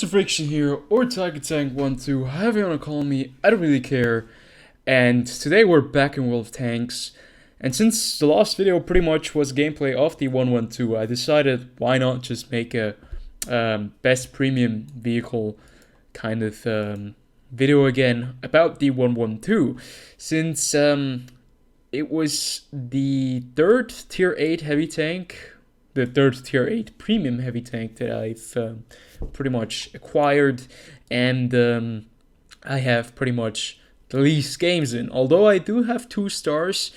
TheFrXion here, or Tiger Tank 12, however you wanna call me, I don't really care. And today we're back in World of Tanks. And since the last video pretty much was gameplay of the 112, I decided why not just make a best premium vehicle kind of video again about the 112. Since it was the third tier 8 heavy tank, the third tier 8 premium heavy tank that I've pretty much acquired, and I have pretty much the least games in. Although I do have 2 stars,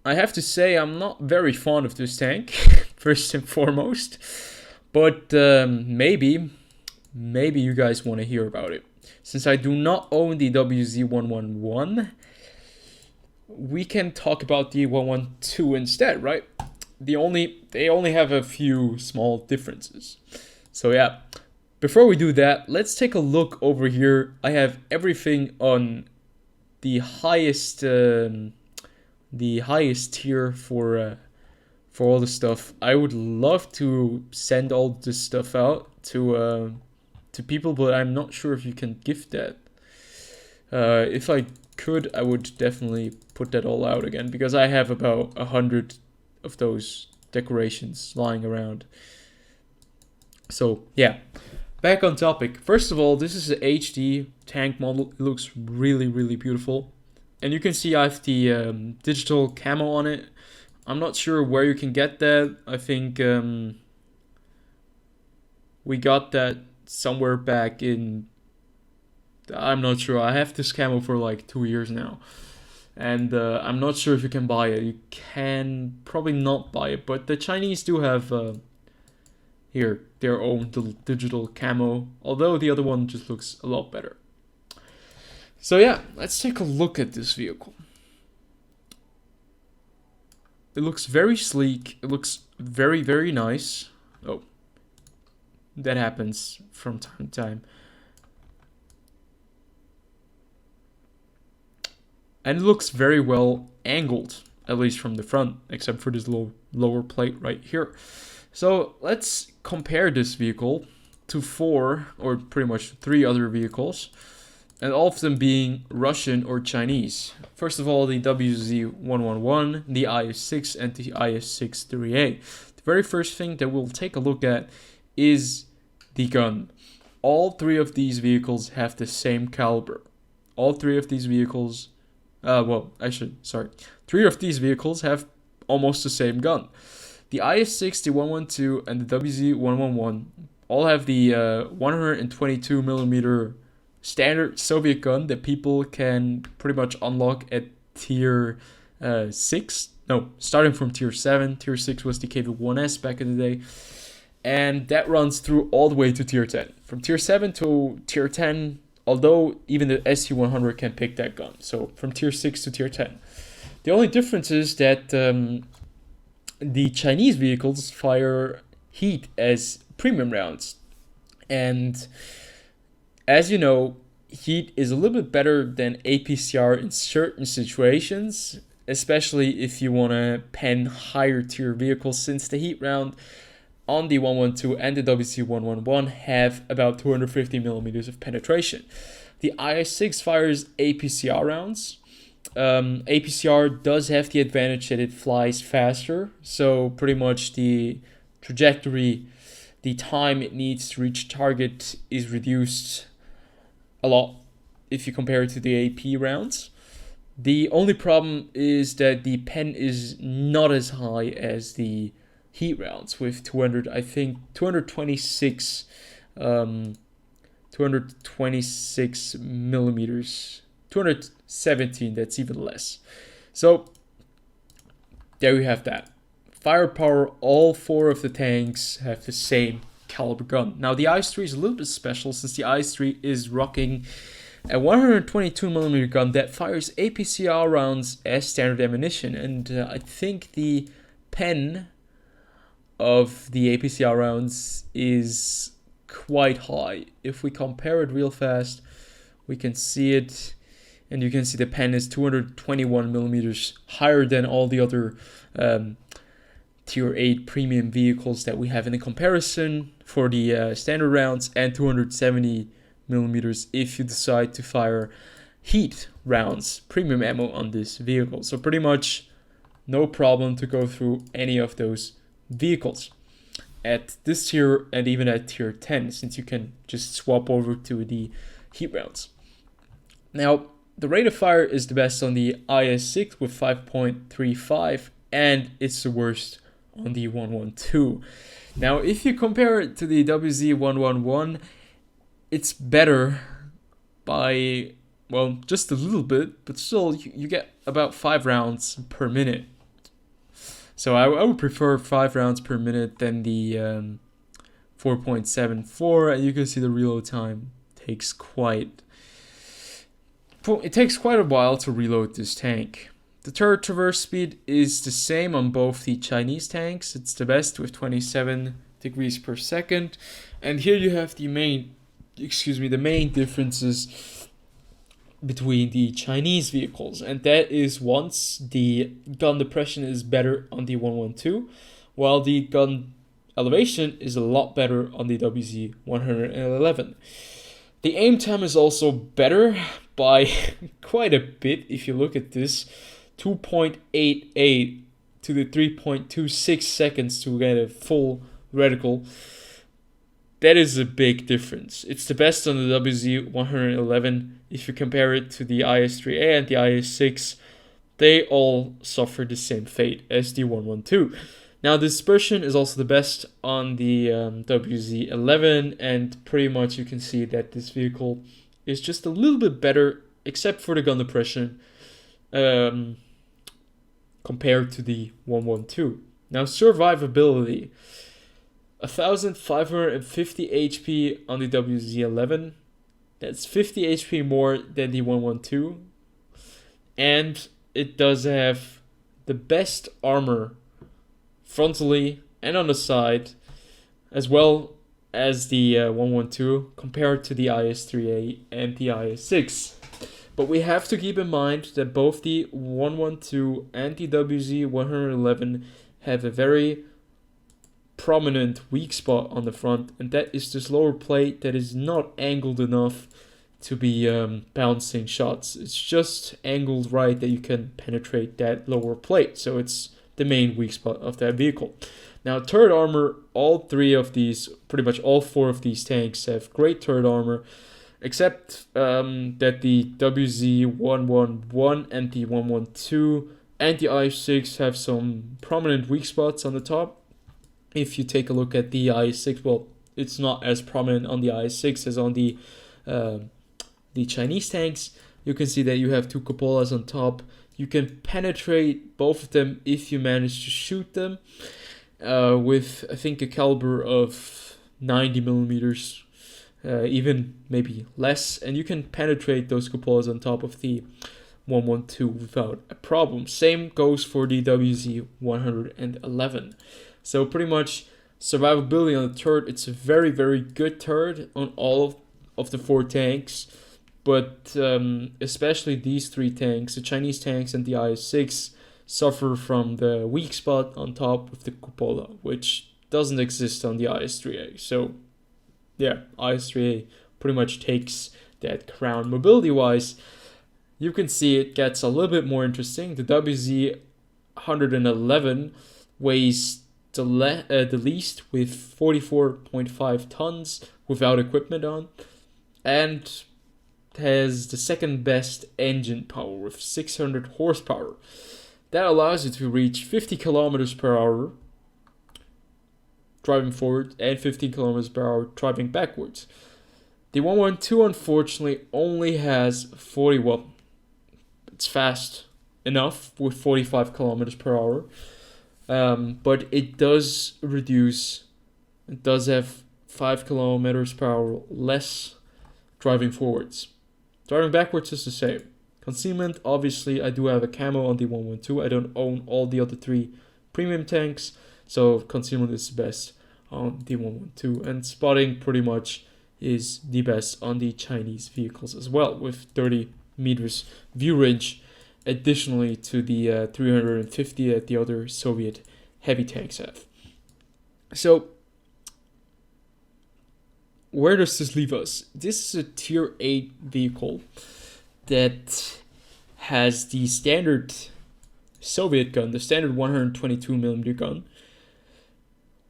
I have to say I'm not very fond of this tank, first and foremost. But maybe you guys want to hear about it. Since I do not own the WZ111, we can talk about the 112 instead, right? They only have a few small differences. So yeah, before we do that, let's take a look over here. I have everything on the highest tier for all the stuff. I would love to send all this stuff out to people, but I'm not sure if you can gift that. If I could, I would definitely put that all out again, because I have about 100 of those decorations lying around. So yeah, back on topic. First of all, this is an HD tank model. It looks really beautiful, and you can see I have the digital camo on it. I'm not sure where you can get that. I think we got that somewhere back in, I'm not sure. I have this camo for like 2 years now, and I'm not sure if you can buy it. You can probably not buy it, but the Chinese do have here their own digital camo, although the other one just looks a lot better. So yeah, let's take a look at this vehicle. It looks very sleek. It looks very nice. Oh, that happens from time to time. And it looks very well angled, at least from the front, except for this lower plate right here. So let's compare this vehicle to 4 or pretty much 3 other vehicles, and all of them being Russian or Chinese. First of all, the WZ111, the IS-6, and the IS-6-3A. The very first thing that we'll take a look at is the gun. All 3 of these vehicles have the same caliber. All 3 of these vehicles, 3 of these vehicles have almost the same gun. The IS-6, the 112, and the WZ111 all have the 122mm standard Soviet gun that people can pretty much unlock at tier 6. No, starting from tier 7. Tier 6 was the KV-1S back in the day. And that runs through all the way to tier 10. From tier 7 to tier 10, although even the ST-100 can pick that gun. So from tier 6 to tier 10. The only difference is that the Chinese vehicles fire heat as premium rounds. And as you know, heat is a little bit better than APCR in certain situations, especially if you want to pen higher tier vehicles, since the heat round on the 112 and the WZ111 have about 250mm of penetration. The IS-6 fires APCR rounds. APCR does have the advantage that it flies faster, so pretty much the trajectory, the time it needs to reach target is reduced a lot if you compare it to the AP rounds. The only problem is that the pen is not as high as the heat rounds with 226 millimeters, 217, that's even less. So there we have that. Firepower, all 4 of the tanks have the same caliber gun. Now the IS-3 is a little bit special, since the IS-3 is rocking a 122mm gun that fires APCR rounds as standard ammunition, and I think the pen of the APCR rounds is quite high. If we compare it real fast, we can see it, and you can see the pen is 221mm higher than all the other tier 8 premium vehicles that we have in the comparison for the standard rounds, and 270 millimeters if you decide to fire heat rounds, premium ammo on this vehicle. So pretty much no problem to go through any of those vehicles at this tier and even at tier 10, since you can just swap over to the heat rounds. Now, the rate of fire is the best on the IS-6 with 5.35, and it's the worst on the 112. Now, if you compare it to the WZ-111, it's better by, well, just a little bit, but still you get about 5 rounds per minute. So I would prefer 5 rounds per minute than the 4.74, and you can see the reload time takes quite a while to reload this tank. The turret traverse speed is the same on both the Chinese tanks. It's the best with 27 degrees per second. And here you have the main differences between the Chinese vehicles. And that is, once the gun depression is better on the 112, while the gun elevation is a lot better on the WZ-111. The aim time is also better by quite a bit. If you look at this, 2.88 to the 3.26 seconds to get a full reticle. That is a big difference. It's the best on the WZ-111. If you compare it to the IS-3A and the IS-6, they all suffer the same fate as the 112. Now, dispersion is also the best on the WZ-11, and pretty much you can see that this vehicle is just a little bit better, except for the gun depression, compared to the 112. Now, survivability. 1,550 HP on the WZ-11. That's 50 HP more than the 112. And it does have the best armor frontally and on the side, as well as the 112, compared to the IS-3A and the IS-6. But we have to keep in mind that both the 112 and the WZ-111 have a very prominent weak spot on the front, and that is this lower plate that is not angled enough to be bouncing shots. It's just angled right that you can penetrate that lower plate, so it's the main weak spot of that vehicle. Now, turret armor, pretty much all 4 of these tanks have great turret armor, except that the WZ-111 and the 112 and the IS-6 have some prominent weak spots on the top. If you take a look at the IS-6, well, it's not as prominent on the IS-6 as on the Chinese tanks. You can see that you have 2 cupolas on top. You can penetrate both of them if you manage to shoot them with, I think, a caliber of 90 millimeters, even maybe less. And you can penetrate those cupolas on top of the 112 without a problem. Same goes for the WZ-111. So pretty much survivability on the turret, it's a very, very good turret on all of the 4 tanks. But especially these 3 tanks, the Chinese tanks and the IS-6, suffer from the weak spot on top of the cupola, which doesn't exist on the IS-3A. So yeah, IS-3A pretty much takes that crown. Mobility-wise, you can see it gets a little bit more interesting. The WZ-111 weighs the least with 44.5 tons without equipment on, and has the second best engine power with 600 horsepower. That allows you to reach 50 kilometers per hour driving forward and 15 kilometers per hour driving backwards. The 112 unfortunately only has 41. It's fast enough with 45 kilometers per hour. But it does have 5 kilometers per hour less driving forwards. Driving backwards is the same. Concealment, obviously, I do have a camo on the 112. I don't own all the other 3 premium tanks, so concealment is the best on the 112. And spotting pretty much is the best on the Chinese vehicles as well, with 30 meters view range, additionally to the 350 at the other Soviet heavy tanks have. So where does this leave us? This is a tier 8 vehicle that has the standard Soviet gun, the standard 122mm gun,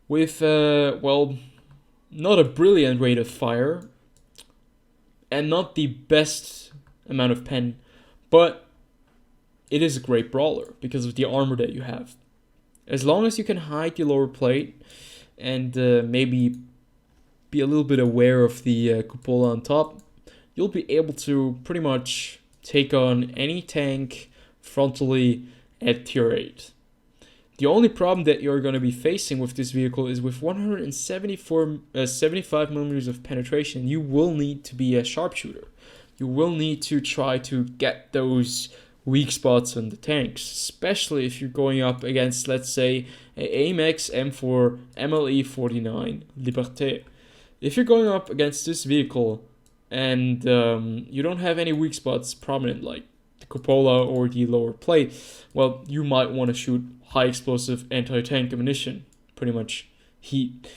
with, not a brilliant rate of fire, and not the best amount of pen, but it is a great brawler because of the armor that you have. As long as you can hide the lower plate and maybe be a little bit aware of the cupola on top, you'll be able to pretty much take on any tank frontally at tier 8. The only problem that you're going to be facing with this vehicle is with 75mm of penetration, you will need to be a sharpshooter. You will need to try to get those weak spots on the tanks, especially if you're going up against, let's say, a Amex M4 MLE 49 Liberté. If you're going up against this vehicle and you don't have any weak spots prominent, like the cupola or the lower plate, well, you might want to shoot high explosive anti-tank ammunition, pretty much heat.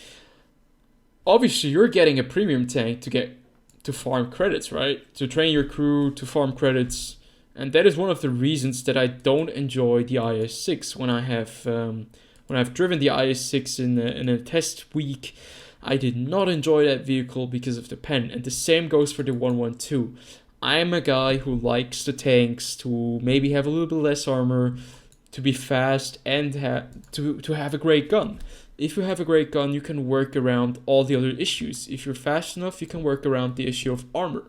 Obviously, you're getting a premium tank to farm credits, right? To train your crew, to farm credits. And that is one of the reasons that I don't enjoy the IS-6 when I've driven the IS-6 in a test week. I did not enjoy that vehicle because of the pen, and the same goes for the 112. I'm a guy who likes the tanks to maybe have a little bit less armor, to be fast, and to have a great gun. If you have a great gun, you can work around all the other issues. If you're fast enough, you can work around the issue of armor,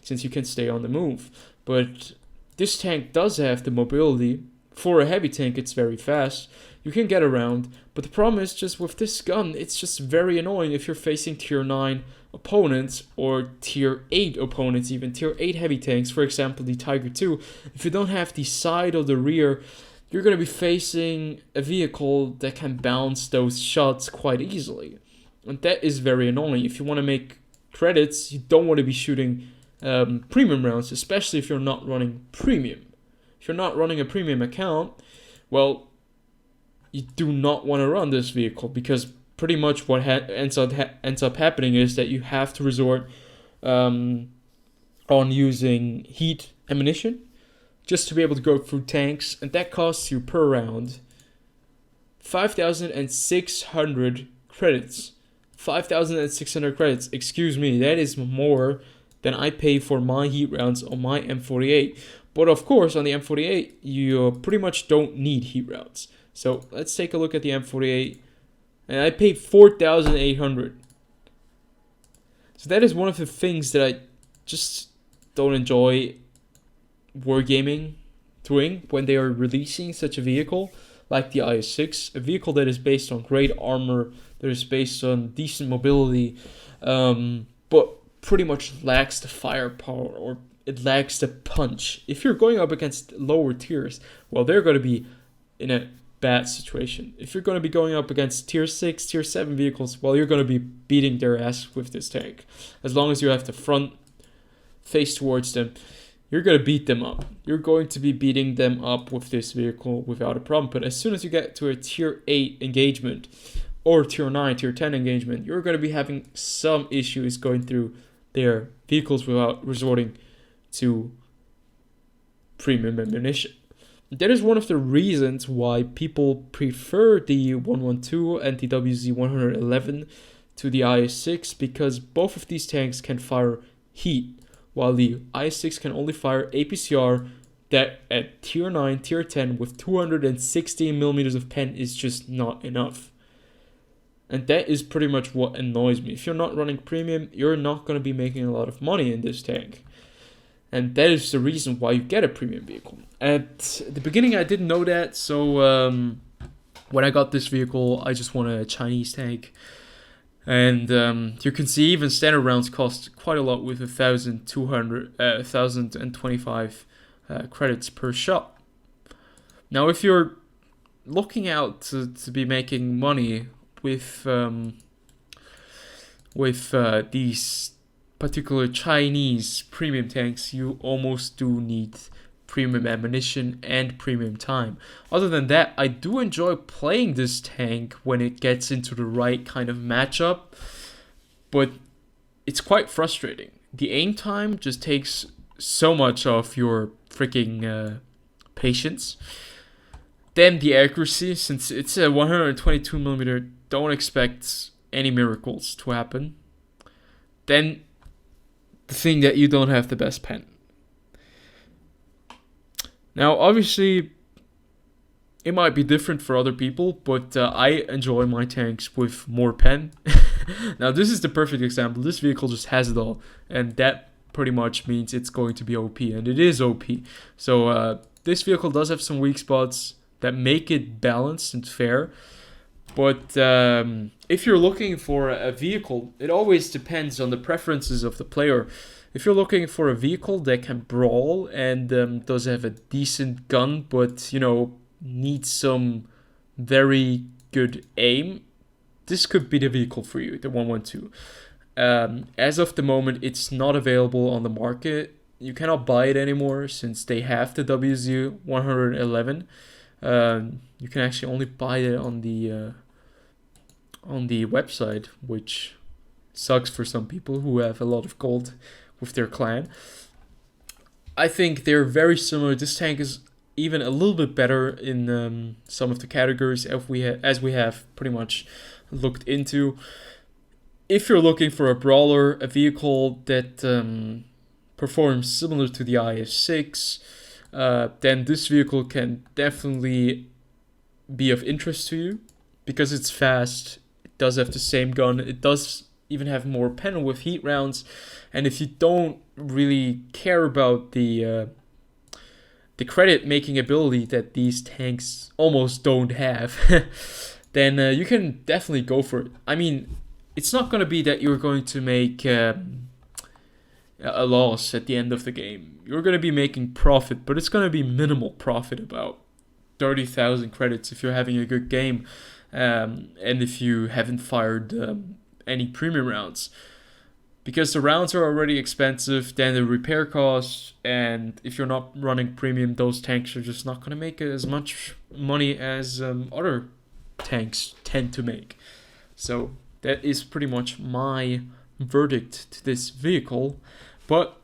since you can stay on the move. But this tank does have the mobility. For a heavy tank, it's very fast. You can get around, but the problem is just with this gun, it's just very annoying if you're facing tier 9 opponents or tier 8 opponents, even tier 8 heavy tanks, for example the Tiger II. If you don't have the side or the rear, you're going to be facing a vehicle that can bounce those shots quite easily. And that is very annoying. If you want to make credits, you don't want to be shooting premium rounds, especially if you're not running premium. If you're not running a premium account, well, you do not want to run this vehicle, because pretty much what ends up happening is that you have to resort on using heat ammunition just to be able to go through tanks, and that costs you per round 5,600 credits. 5,600 credits, excuse me, that is more than I pay for my heat rounds on my M48. But of course, on the M48, you pretty much don't need heat rounds. So let's take a look at the M48, and I paid 4,800. So that is one of the things that I just don't enjoy wargaming doing when they are releasing such a vehicle like the IS-6, a vehicle that is based on great armor, that is based on decent mobility, but pretty much lacks the firepower, or it lacks the punch. If you're going up against lower tiers, well, they're going to be in a bad situation. If you're going to be going up against tier 6, tier 7 vehicles, well, you're going to be beating their ass with this tank. As long as you have the front face towards them, you're going to beat them up. You're going to be beating them up with this vehicle without a problem. But as soon as you get to a tier 8 engagement, or tier 9, tier 10 engagement, you're going to be having some issues going through their vehicles without resorting to premium ammunition. That is one of the reasons why people prefer the 112 and the WZ-111 to the IS-6, because both of these tanks can fire heat, while the IS-6 can only fire APCR that at tier 9, tier 10 with 216mm of pen is just not enough. And that is pretty much what annoys me. If you're not running premium, you're not going to be making a lot of money in this tank. And that is the reason why you get a premium vehicle. At the beginning, I didn't know that. So when I got this vehicle, I just wanted a Chinese tank. And you can see even standard rounds cost quite a lot, with 1,025 credits per shot. Now, if you're looking out to be making money with these particular Chinese premium tanks, you almost do need premium ammunition and premium time. Other than that, I do enjoy playing this tank when it gets into the right kind of matchup, but it's quite frustrating. The aim time just takes so much of your freaking patience. Then the accuracy, since it's a 122 millimeter, don't expect any miracles to happen. Then the thing that you don't have the best pen. Now, obviously, it might be different for other people, but I enjoy my tanks with more pen. Now, this is the perfect example. This vehicle just has it all, and that pretty much means it's going to be OP, and it is OP. So this vehicle does have some weak spots that make it balanced and fair. But if you're looking for a vehicle, it always depends on the preferences of the player. If you're looking for a vehicle that can brawl and does have a decent gun, but, you know, needs some very good aim, this could be the vehicle for you, the 112. As of the moment, it's not available on the market. You cannot buy it anymore since they have the WZ111. You can actually only buy it on the website, which sucks for some people who have a lot of gold with their clan. I think they're very similar. This tank is even a little bit better in some of the categories as we have pretty much looked into. If you're looking for a brawler, a vehicle that performs similar to the IS-6, then this vehicle can definitely be of interest to you because it's fast. It does have the same gun. It does even have more pen with heat rounds. And if you don't really care about the credit making ability that these tanks almost don't have, then you can definitely go for it. I mean, it's not going to be that you're going to make a loss at the end of the game. You're going to be making profit, but it's going to be minimal profit, about 30,000 credits if you're having a good game, and if you haven't fired any premium rounds. Because the rounds are already expensive, then the repair costs, and if you're not running premium, those tanks are just not going to make as much money as other tanks tend to make. So that is pretty much my verdict to this vehicle. But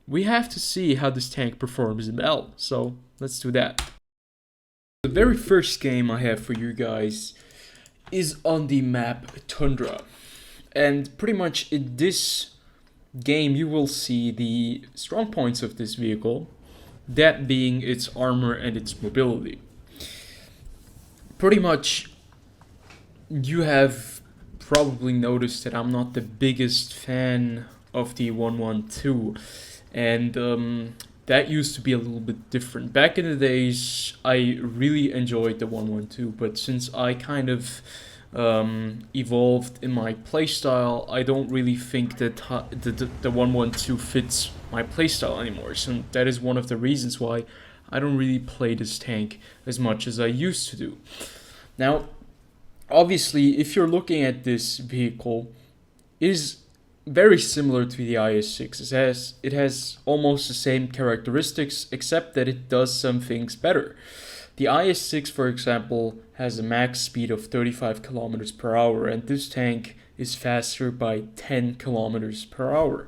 we have to see how this tank performs in L, so let's do that. The very first game I have for you guys is on the map Tundra. And pretty much in this game you will see the strong points of this vehicle, that being its armor and its mobility. Pretty much you have probably noticed that I'm not the biggest fan of the 112, and that used to be a little bit different. Back in the days, I really enjoyed the 112, but since I kind of evolved in my playstyle, I don't really think that the 112 fits my playstyle anymore. So that is one of the reasons why I don't really play this tank as much as I used to do. Now, obviously, if you're looking at this vehicle, it is very similar to the IS-6. It has almost the same characteristics, except that it does some things better. The IS-6, for example, has a max speed of 35 kilometers per hour, and this tank is faster by 10 kilometers per hour.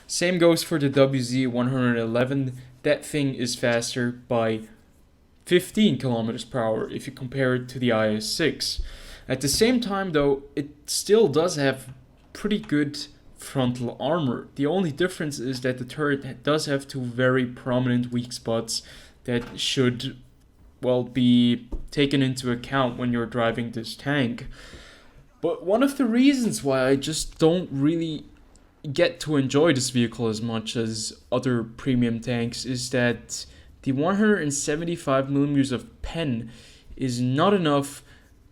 Same goes for the WZ111. That thing is faster by 15 kilometers per hour if you compare it to the IS-6. At the same time, though, it still does have pretty good frontal armor. The only difference is that the turret does have two very prominent weak spots that should, well, be taken into account when you're driving this tank. But one of the reasons why I just don't really get to enjoy this vehicle as much as other premium tanks is that the 175 millimeters of pen is not enough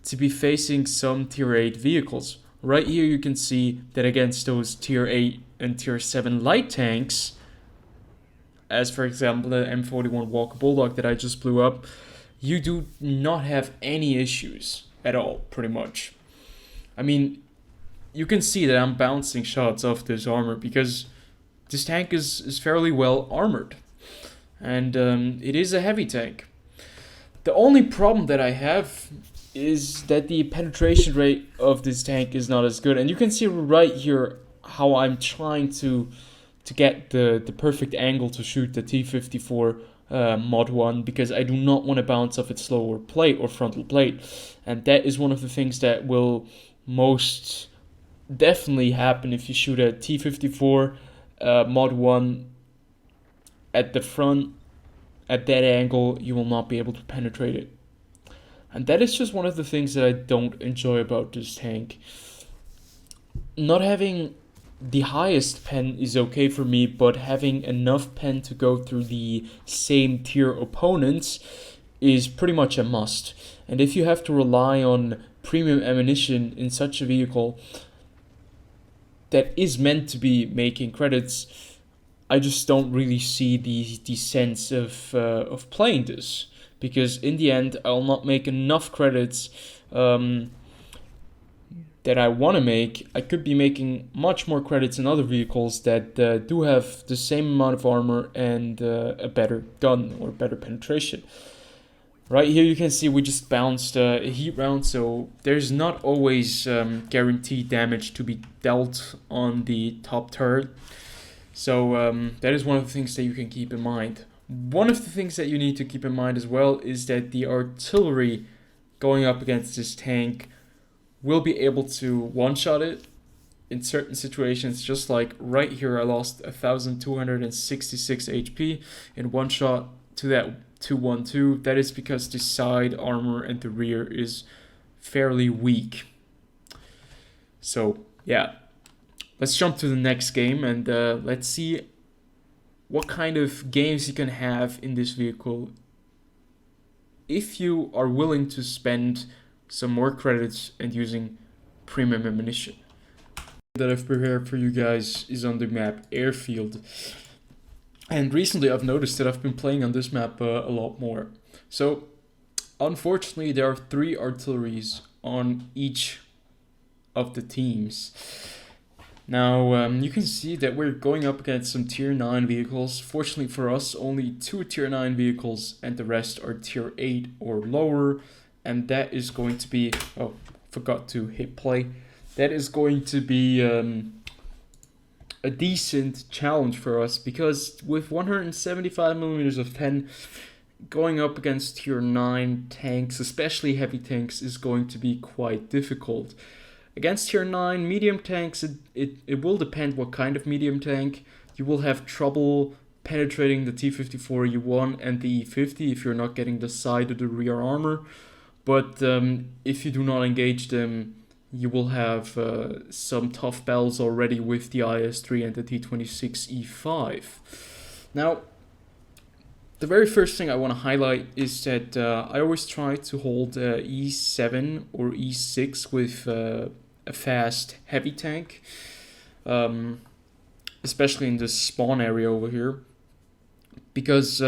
to be facing some tier 8 vehicles. Right here you can see that against those tier 8 and tier 7 light tanks, as for example the M41 Walker Bulldog that I just blew up, you do not have any issues at all, pretty much. I mean, you can see that I'm bouncing shots off this armor because this tank is fairly well armored. and it is a heavy tank. The only problem that I have is that the penetration rate of this tank is not as good, and you can see right here how I'm trying to get the perfect angle to shoot the T-54 Mod 1, because I do not want to bounce off its lower plate or frontal plate, and that is one of the things that will most definitely happen if you shoot a T-54 Mod 1 at the front at that angle. You will not be able to penetrate it, and that is just one of the things that I don't enjoy about this tank. Not having the highest pen is okay for me, but having enough pen to go through the same tier opponents is pretty much a must. And if you have to rely on premium ammunition in such a vehicle that is meant to be making credits, I just don't really see the sense of playing this, because in the end I'll not make enough credits that I want to make. I could be making much more credits in other vehicles that do have the same amount of armor and a better gun or better penetration. Right here you can see we just bounced a heat round, so there's not always guaranteed damage to be dealt on the top turret. So that is one of the things that you can keep in mind. One of the things that you need to keep in mind as well is that the artillery going up against this tank will be able to one-shot it in certain situations. Just like right here, I lost 1,266 HP in one shot to that 212. That is because the side armor and the rear is fairly weak. So yeah, let's jump to the next game, and let's see what kind of games you can have in this vehicle if you are willing to spend some more credits and using premium ammunition. That I've prepared for you guys is on the map Airfield, and recently I've noticed that I've been playing on this map a lot more. So unfortunately there are 3 artilleries on each of the teams. Now you can see that we're going up against some tier 9 vehicles. Fortunately for us, only 2 tier 9 vehicles and the rest are tier 8 or lower. And that is going to be, oh, forgot to hit play. That is going to be a decent challenge for us, because with 175 millimeters of pen, going up against tier 9 tanks, especially heavy tanks, is going to be quite difficult. Against tier 9 medium tanks, it will depend what kind of medium tank. You will have trouble penetrating the T-54 U1 and the E-50 if you're not getting the side or the rear armor. But if you do not engage them, you will have some tough battles already with the IS-3 and the T-26E5. Now, the very first thing I want to highlight is that I always try to hold E7 or E6 with a fast heavy tank, especially in the spawn area over here, because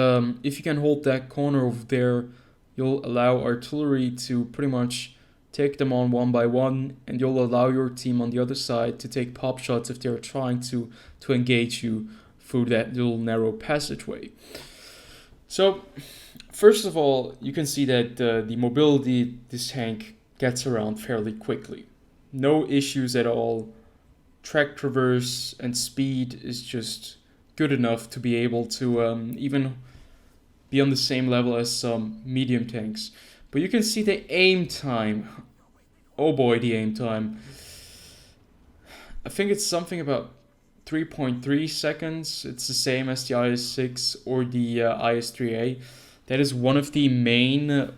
if you can hold that corner over there, you'll allow artillery to pretty much take them on one by one, and you'll allow your team on the other side to take pop shots if they're trying to engage you through that little narrow passageway. So, first of all, you can see that the mobility this tank gets around fairly quickly. No issues at all. Track traverse and speed is just good enough to be able to even be on the same level as some medium tanks. But you can see the aim time. Oh boy, the aim time. I think it's something about 3.3 seconds. It's the same as the IS-6 or the IS-3A. That is one of the main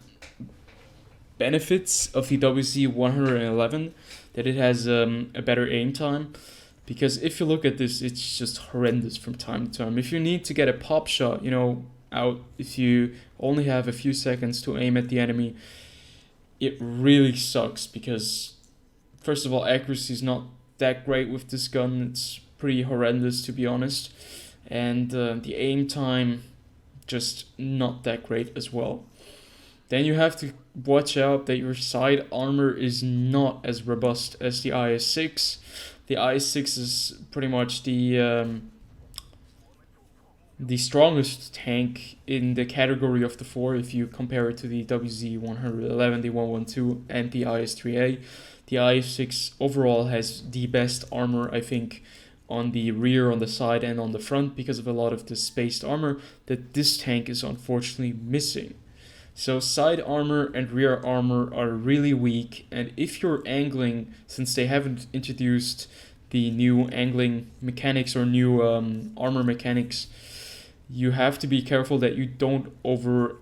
benefits of the WZ-111, that it has a better aim time. Because if you look at this, it's just horrendous from time to time. If you need to get a pop shot, out, if you only have a few seconds to aim at the enemy, it really sucks, because first of all, accuracy is not that great with this gun. It's pretty horrendous, to be honest, and the aim time just not that great as well. Then you have to watch out that your side armor is not as robust as the IS-6. The IS-6 is pretty much the the strongest tank in the category of the four if you compare it to the WZ-111, the 112, and the IS-3A. The IS-6 overall has the best armor, I think, on the rear, on the side, and on the front because of a lot of the spaced armor that this tank is unfortunately missing. So side armor and rear armor are really weak, and if you're angling, since they haven't introduced the new angling mechanics or new armor mechanics, you have to be careful that you don't over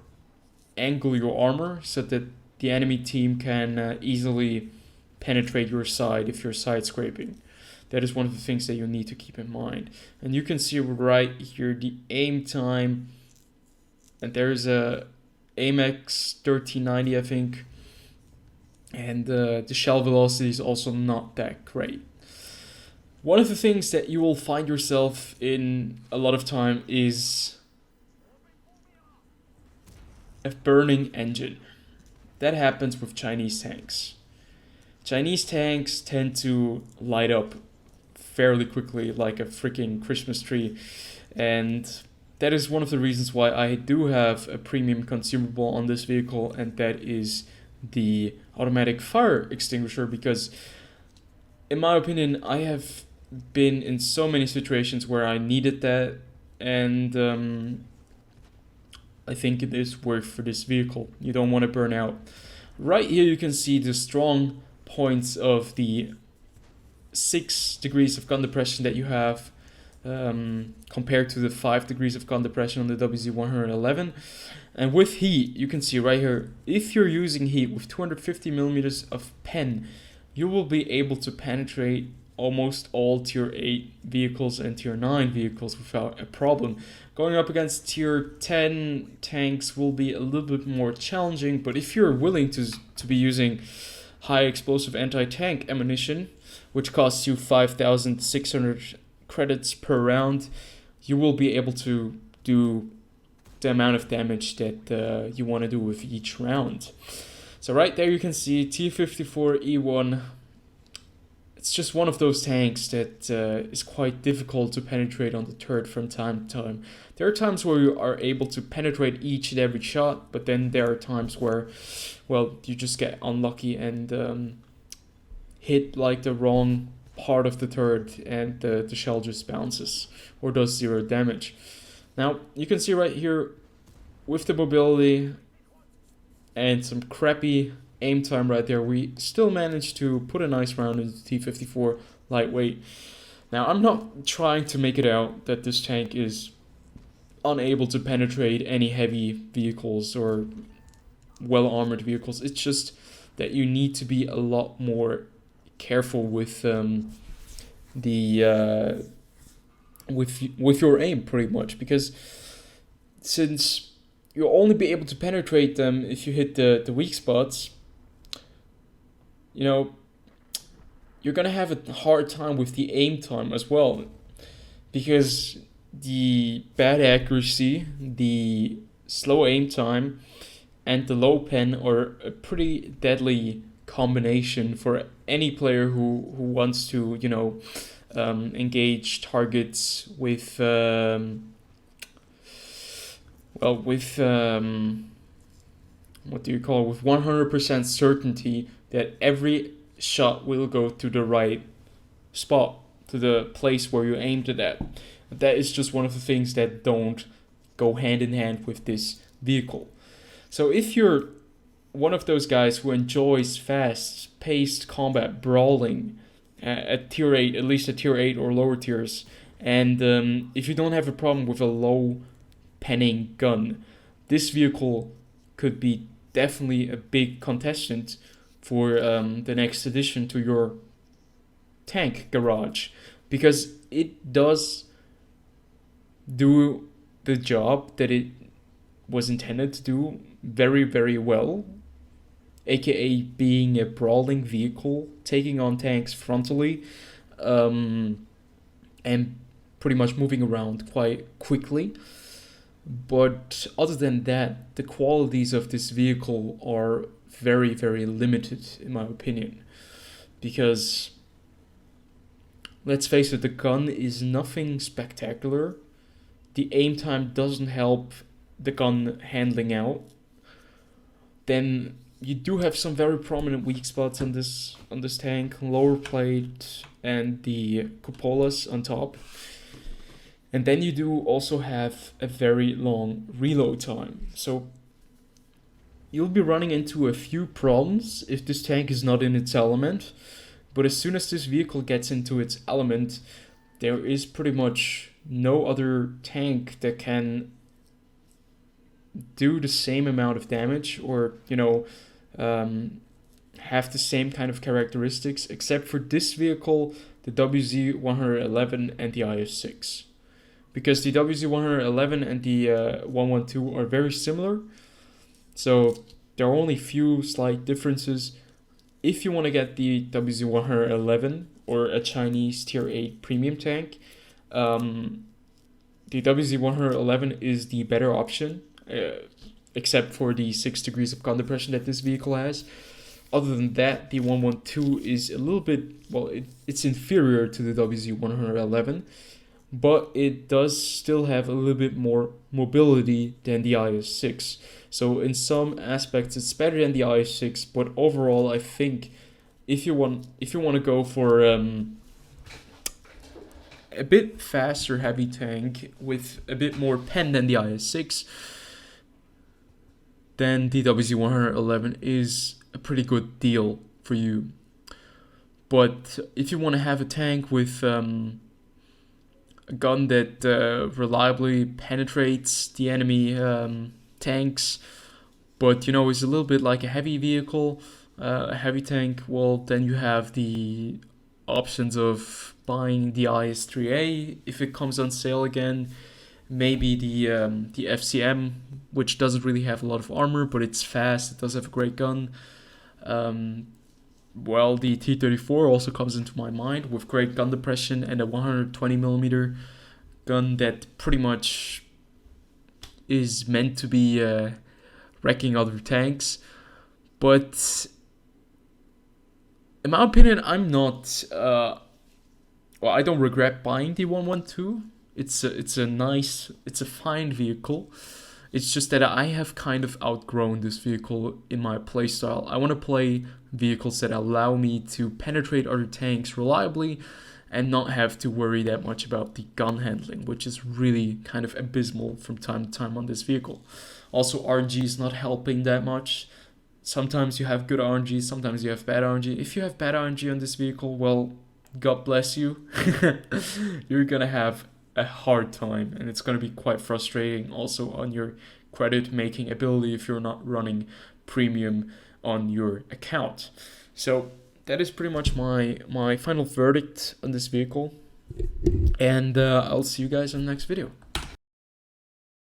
angle your armor so that the enemy team can easily penetrate your side if you're side scraping. That is one of the things that you need to keep in mind. And you can see right here the aim time, and there's a AMX 1390, I think, and the shell velocity is also not that great. One of the things that you will find yourself in a lot of time is a burning engine. That happens with Chinese tanks. Chinese tanks tend to light up fairly quickly like a freaking Christmas tree, and that is one of the reasons why I do have a premium consumable on this vehicle, and that is the automatic fire extinguisher, because in my opinion I have been in so many situations where I needed that, and I think it is worth for this vehicle. You don't want to burn out. Right here you can see the strong points of the 6 degrees of gun depression that you have compared to the 5 degrees of gun depression on the WZ-111. And with heat, you can see right here, if you're using heat with 250 millimeters of pen, you will be able to penetrate almost all tier 8 vehicles and tier 9 vehicles without a problem. Going up against tier 10 tanks will be a little bit more challenging, but if you're willing to be using high explosive anti-tank ammunition, which costs you 5,600 credits per round, you will be able to do the amount of damage that you want to do with each round. So right there you can see T-54E1. It's just one of those tanks that is quite difficult to penetrate on the turret from time to time. There are times where you are able to penetrate each and every shot, but then there are times where, well, you just get unlucky and hit like the wrong part of the turret, and the shell just bounces or does 0 damage. Now you can see right here, with the mobility and some crappy aim time right there, we still managed to put a nice round into T-54 lightweight. Now I'm not trying to make it out that this tank is unable to penetrate any heavy vehicles or well armored vehicles. It's just that you need to be a lot more careful with with your aim, pretty much, because since you'll only be able to penetrate them if you hit the weak spots, you know, you're gonna have a hard time with the aim time as well, because the bad accuracy, the slow aim time, and the low pen are a pretty deadly combination for any player who wants to, you know, engage targets with what do you call it, with 100% certainty that every shot will go to the right spot, to the place where you aimed it at. That is just one of the things that don't go hand in hand with this vehicle. So if you're one of those guys who enjoys fast-paced combat, brawling at tier 8, at least at tier 8 or lower tiers, and if you don't have a problem with a low penning gun, this vehicle could be definitely a big contestant for the next addition to your tank garage, because it does do the job that it was intended to do very, very well, aka being a brawling vehicle, taking on tanks frontally, and pretty much moving around quite quickly. But other than that, the qualities of this vehicle are very, very limited, in my opinion, because let's face it, the gun is nothing spectacular. the aim time doesn't help the gun handling out, then you do have some very prominent weak spots on this tank: lower plate and the cupolas on top. And then you do also have a very long reload time. So you'll be running into a few problems if this tank is not in its element. But as soon as this vehicle gets into its element, there is pretty much no other tank that can do the same amount of damage, or, have the same kind of characteristics, except for this vehicle, the WZ-111 and the IS-6. Because the WZ-111 and the 112 are very similar. So there are only few slight differences. If you want to get the WZ-111 or a Chinese Tier 8 premium tank, the WZ-111 is the better option, except for the 6 degrees of gun depression that this vehicle has. Other than that, the 112 is a little bit, it's inferior to the WZ-111, but it does still have a little bit more mobility than the IS-6. So in some aspects, it's better than the IS-6, but overall, I think if you want to go for a bit faster heavy tank with a bit more pen than the IS-6, then the WZ-111 is a pretty good deal for you. But if you want to have a tank with a gun that reliably penetrates the enemy tanks, but is a little bit like a heavy vehicle, a heavy tank, well, then you have the options of buying the IS-3A if it comes on sale again. Maybe the FCM, which doesn't really have a lot of armor, but it's fast. It does have a great gun. The T-34 also comes into my mind with great gun depression and a 120mm gun that pretty much is meant to be wrecking other tanks. But in my opinion, I'm not. I don't regret buying the 112. It's a fine vehicle. It's just that I have kind of outgrown this vehicle in my playstyle. I want to play vehicles that allow me to penetrate other tanks reliably and not have to worry that much about the gun handling, which is really kind of abysmal from time to time on this vehicle. Also, RNG is not helping that much. Sometimes you have good RNG, sometimes you have bad RNG. If you have bad RNG on this vehicle, well, God bless you. You're gonna have a hard time, and it's going to be quite frustrating also on your credit making ability if you're not running premium on your account. So that is pretty much my final verdict on this vehicle, and I'll see you guys in the next video.